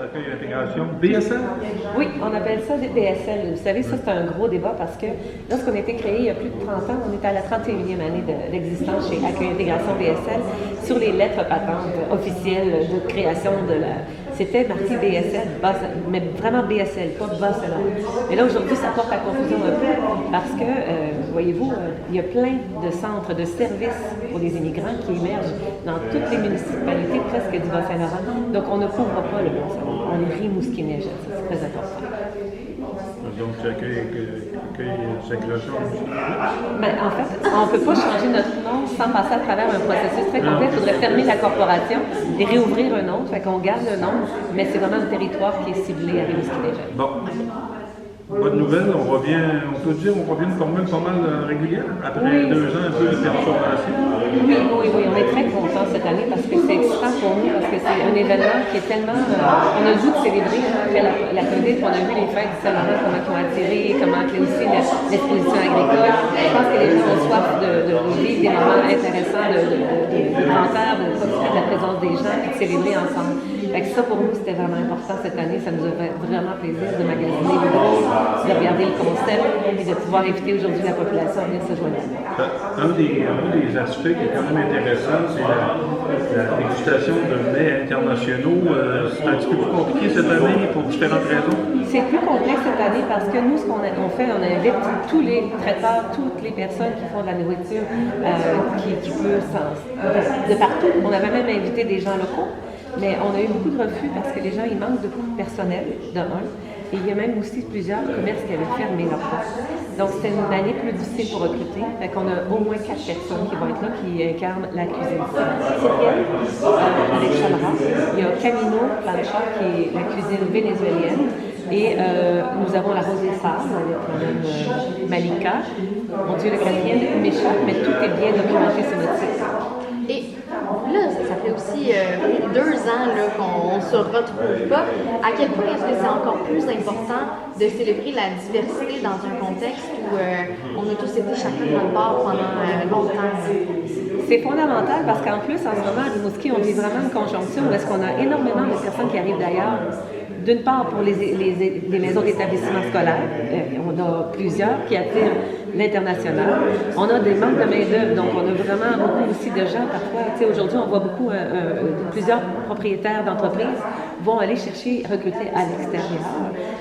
accueil et intégration BSL? Oui, on appelle ça des BSL. Vous savez, ça c'est un gros débat parce que lorsqu'on a été créé il y a plus de 30 ans, on est à la 31e année d'existence chez Accueil et Intégration BSL. Sur les lettres patentes officielles de création c'était marqué BSL, mais vraiment BSL, pas Barcelone. Mais là, aujourd'hui, ça porte à confusion un peu parce que, voyez-vous, il y a plein de centres de services pour les immigrants qui émergent dans toutes les municipalités presque du Bas-Saint-Laurent. Donc, on ne couvre pas le Bas-Saint-Laurent. On est Rimouski-Neige, c'est très important. Donc, tu accueilles circulation. Ben, en fait, on ne peut pas changer notre nom sans passer à travers un processus très complet. Il faudrait fermer la corporation et réouvrir un autre. Fait qu'on garde le nom, mais c'est vraiment le territoire qui est ciblé à Rimouski-Neige. Bon. Bonne nouvelle, on peut dire qu'on revient une formule pas mal régulière après 2 ans un peu de perturbation. Oui, on est très contents cette année parce que c'est excitant pour nous, parce que c'est un événement qui est tellement... on a le goût de célébrer après la COVID, on a vu les fêtes du Saint-Laurent, comment ils ont attiré, comment il y a aussi l'exposition agricole. Je pense que les gens ont soif de vivre des moments intéressants, de grands-pères, de profiter de la présence des gens et de célébrer ensemble. Fait que ça, pour nous, c'était vraiment important cette année. Ça nous a fait vraiment plaisir de magasiner les gros, de regarder le concept et de pouvoir inviter aujourd'hui la population à venir se joindre. Un des aspects qui est quand même intéressant, c'est la dégustation de mets internationaux. C'est un petit peu plus compliqué cette année pour différentes raisons. C'est plus complexe cette année parce que nous, ce qu'on fait, on invite tous les traiteurs, toutes les personnes qui font de la nourriture, qui peuvent de partout. On avait même invité des gens locaux. Mais on a eu beaucoup de refus parce que les gens, ils manquent de personnel, de un. Et il y a même aussi plusieurs commerces qui avaient fermé leurs portes. Donc, c'était une année plus difficile pour recruter. Fait qu'on a au moins 4 personnes qui vont être là, qui incarnent la cuisine. Cyrielle, avec Chalra. Il y a Camino Plancha, qui est la cuisine vénézuélienne. Et nous avons la Rosée Sable avec Mme Malika. Mon Dieu, le quatrième m'échappe, mais tout est bien documenté sur notre site. Et là, ça fait aussi 2 ans qu'on ne se retrouve pas. À quel point est-ce que c'est encore plus important de célébrer la diversité dans un contexte où on a tous été chacun de notre part pendant longtemps? C'est fondamental parce qu'en plus, en ce moment, à Rimouski, on vit vraiment une conjonction où est-ce qu'on a énormément de personnes qui arrivent d'ailleurs. D'une part, pour les maisons d'établissement scolaire, on a plusieurs qui attirent l'international. On a des manques de main-d'œuvre, donc on a vraiment beaucoup aussi de gens parfois. Tu sais, aujourd'hui, on voit beaucoup, plusieurs propriétaires d'entreprises vont aller recruter à l'extérieur.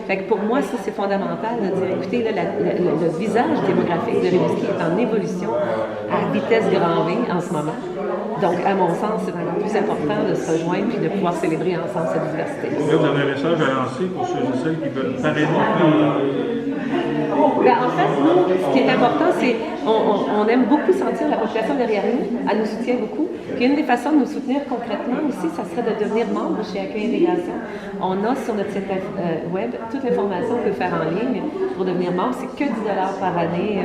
Fait que pour moi, ça, c'est fondamental de dire, écoutez, là, le visage démographique de Rimouski est en évolution à vitesse grand V en ce moment. Donc, à mon sens, c'est encore plus important de se rejoindre et de pouvoir célébrer ensemble cette diversité. Là, vous avez un message à lancer pour ceux et celles qui veulent parrainer. Ben, en fait, nous, ce qui est important, c'est on aime beaucoup sentir la population derrière nous. Elle nous soutient beaucoup. Puis une des façons de nous soutenir concrètement aussi, ça serait de devenir membre chez Accueil Intégration. On a sur notre site web toute l'information qu'on peut faire en ligne pour devenir membre. C'est que 10 $ par année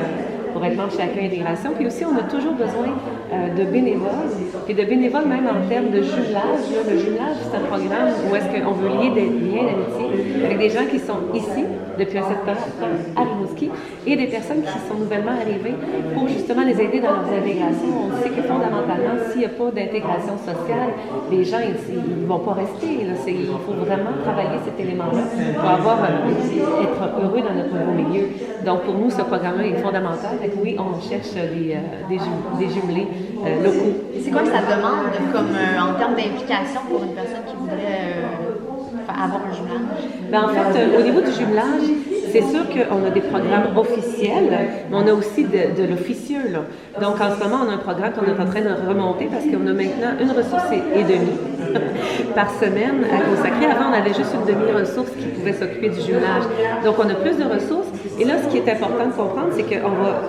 pour être membre chez Accueil Intégration. Puis aussi, on a toujours besoin de bénévoles, et de bénévoles même en termes de jumelage. Là, le jumelage, c'est un programme où est-ce qu'on veut lier des liens d'amitié avec des gens qui sont ici depuis un certain temps à Rimouski et des personnes qui sont nouvellement arrivées pour justement les aider dans leurs intégrations. On sait que fondamentalement, s'il n'y a pas d'intégration sociale, les gens ils vont pas rester. Là. Il faut vraiment travailler cet élément-là pour être heureux dans notre nouveau milieu. Donc pour nous, ce programme-là est fondamental. Fait que oui, on cherche des jumelés locaux. C'est quoi que ça demande comme, en termes d'implication pour une personne qui voudrait avoir un jumelage? Ben, en fait, au niveau du jumelage, c'est sûr qu'on a des programmes officiels, mais on a aussi de l'officieux. Là. Donc, en ce moment, on a un programme qu'on est en train de remonter parce qu'on a maintenant une ressource et demie par semaine à consacrer. Avant, on avait juste une demi-ressource qui pouvait s'occuper du jumelage. Donc, on a plus de ressources. Et là, ce qui est important de comprendre, c'est qu'on va...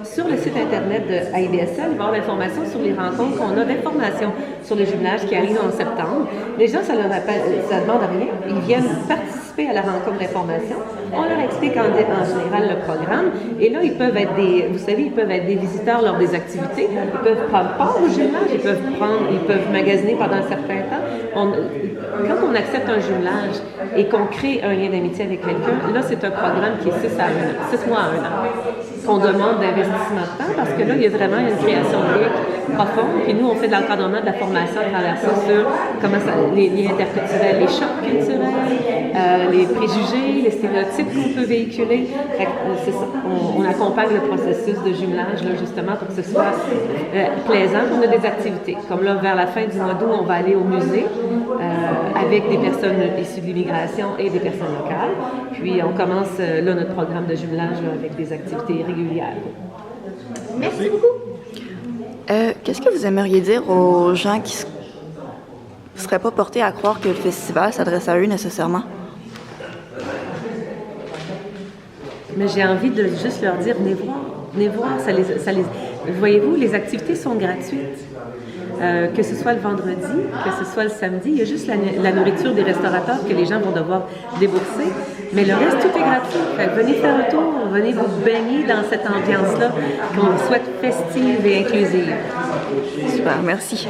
Sur le site internet de AIBSL, il va y avoir l'information sur les rencontres qu'on a d'informations sur les jumelages qui arrivent en septembre. Les gens, ça ne demande rien. Ils viennent participer à la rencontre d'information. On leur explique en général le programme. Et là, ils peuvent être ils peuvent être des visiteurs lors des activités. Ils peuvent prendre part au jumelage. Ils peuvent magasiner pendant un certain temps. Quand on accepte un jumelage et qu'on crée un lien d'amitié avec quelqu'un, là, c'est un programme qui est 6 mois à 1 an, qu'on demande d'investissement de temps parce que là, il y a vraiment une création de lien profonde. Puis nous, on fait de l'encadrement, de la formation à travers ça sur les liens interculturels, les chocs culturels, les préjugés, les stéréotypes qu'on peut véhiculer. C'est ça. On accompagne le processus de jumelage, là, justement, pour que ce soit plaisant. On a des activités. Comme là, vers la fin du mois d'août, on va aller au musée avec des personnes issues de l'immigration et des personnes locales. Puis on commence là notre programme de jumelage là, avec des activités régulières. Merci beaucoup. Qu'est-ce que vous aimeriez dire aux gens qui ne seraient pas portés à croire que le festival s'adresse à eux nécessairement? Mais j'ai envie de juste leur dire, venez voir, voyez-vous, les activités sont gratuites. Que ce soit le vendredi, que ce soit le samedi, il y a juste la nourriture des restaurateurs que les gens vont devoir débourser, mais le reste, tout est gratuit. Fait que venez faire un tour, venez vous baigner dans cette ambiance-là qu'on souhaite festive et inclusive. Super, merci.